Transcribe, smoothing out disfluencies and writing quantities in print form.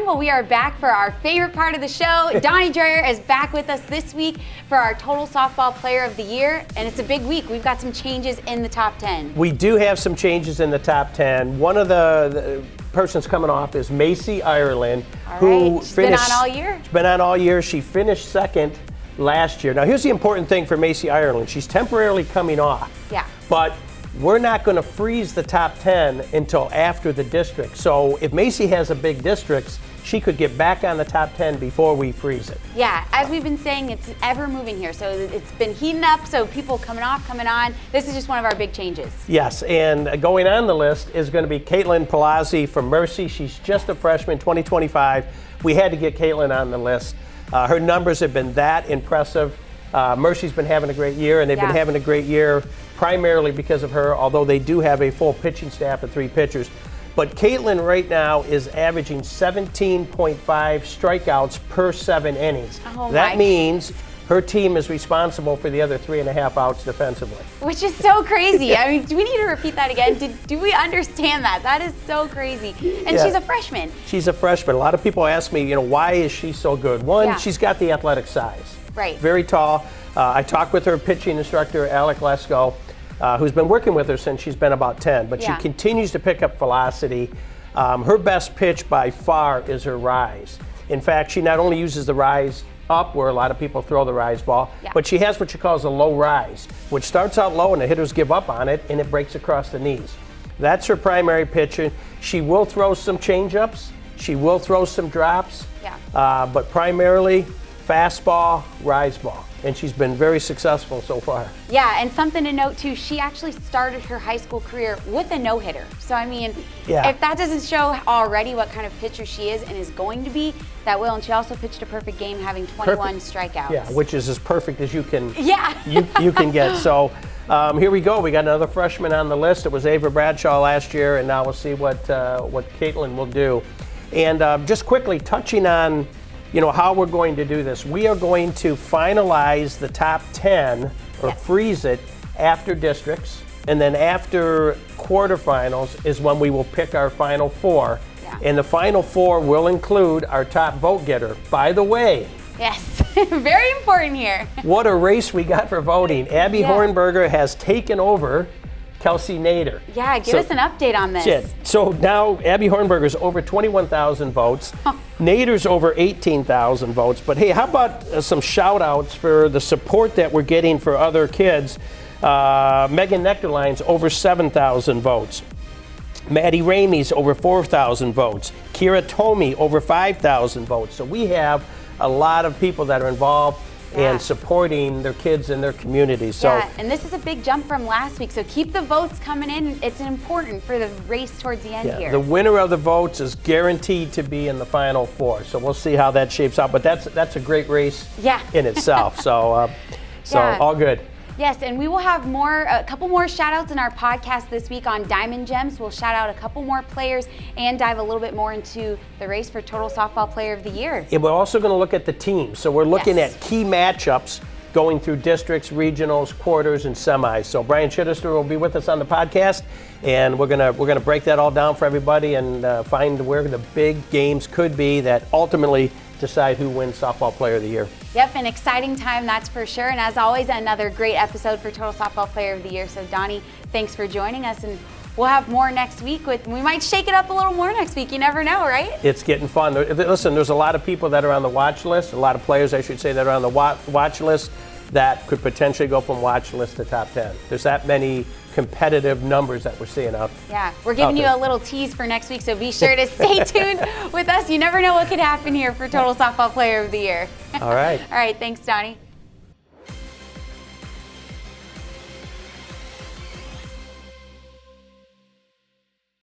everyone. Well, we are back for our favorite part of the show. Donny Dreher is back with us this week for our Total Softball Player of the Year, and it's a big week. We've got some changes in the top 10. We do have some changes in the top 10. One of the persons coming off is Macy Ireland, who She's been on all year. She's been on all year. She finished second last year. Now, here's the important thing for Macy Ireland. She's temporarily coming off. Yeah. But we're not going to freeze the top 10 until after the district. So if Macy has a big district, she could get back on the top 10 before we freeze it. Yeah, as we've been saying, it's ever moving here. So it's been heating up, so people coming off, coming on. This is just one of our big changes. Yes, and going on the list is going to be Kaitlyn Pallozzi from Mercy. She's just a freshman, 2025. We had to get Kaitlyn on the list. Her numbers have been that impressive. Mercy's been having a great year, and they've been having a great year primarily because of her, although they do have a full pitching staff of 3 pitchers. But Kaitlyn right now is averaging 17.5 strikeouts per 7 innings. That means her team is responsible for the other 3.5 outs defensively. Which is so crazy. I mean, do we need to repeat that again? Do we understand that? That is so crazy. And she's a freshman. She's a freshman. A lot of people ask me, why is she so good? One, she's got the athletic size. Right. Very tall. I talked with her pitching instructor, Alec Lesko, who's been working with her since she's been about 10, but she continues to pick up velocity. Her best pitch by far is her rise. In fact, she not only uses the rise up, where a lot of people throw the rise ball, but she has what she calls a low rise, which starts out low and the hitters give up on it and it breaks across the knees. That's her primary pitch. She will throw some changeups. She will throw some drops, but primarily fastball, rise ball. And she's been very successful so far. Yeah, and something to note too, she actually started her high school career with a no-hitter. So I mean, if that doesn't show already what kind of pitcher she is and is going to be, that will. And she also pitched a perfect game, having 21 strikeouts. Yeah, which is as perfect as you can you can get. So here we go. We got another freshman on the list. It was Ava Bradshaw last year, and now we'll see what Kaitlyn will do. And just quickly touching on how we're going to do this. We are going to finalize the top 10 or freeze it after districts. And then after quarterfinals is when we will pick our final 4. And the final 4 will include our top vote getter. By the way. Yes, very important here. What a race we got for voting. Abby Hornberger has taken over Kelsey Nader. Yeah, give us an update on this. So now Abby Hornberger's over 21,000 votes. Nader's over 18,000 votes. But hey, how about some shout outs for the support that we're getting for other kids? Megan Nectarline's over 7,000 votes. Maddie Ramey's over 4,000 votes. Kira Tomey over 5,000 votes. So we have a lot of people that are involved and supporting their kids and their communities. So, and this is a big jump from last week, so keep the votes coming in. It's important for the race towards the end here. The winner of the votes is guaranteed to be in the final 4, so we'll see how that shapes out. But that's a great race in itself. So all good. Yes, and we will have a couple more shout outs in our podcast this week on Diamond Gems. We'll shout out a couple more players and dive a little bit more into the race for Total Softball Player of the Year. And we're also going to look at the teams. So we're looking at key matchups going through districts, regionals, quarters, and semis. So Brian Chittister will be with us on the podcast, and we're gonna break that all down for everybody and find where the big games could be that ultimately decide who wins Softball Player of the Year. Yep, an exciting time, that's for sure. And as always, another great episode for Total Softball Player of the Year. So Donny, thanks for joining us, and we'll have more next week. We might shake it up a little more next week. You never know, right? It's getting fun. Listen, there's a lot of people that are on the watch list, a lot of players, I should say, that are on the watch list that could potentially go from watch list to top 10. There's that many competitive numbers that we're seeing out. Yeah, we're giving you a little tease for next week, so be sure to stay tuned with us. You never know what could happen here for Total Softball Player of the Year. All right. All right, thanks, Donny.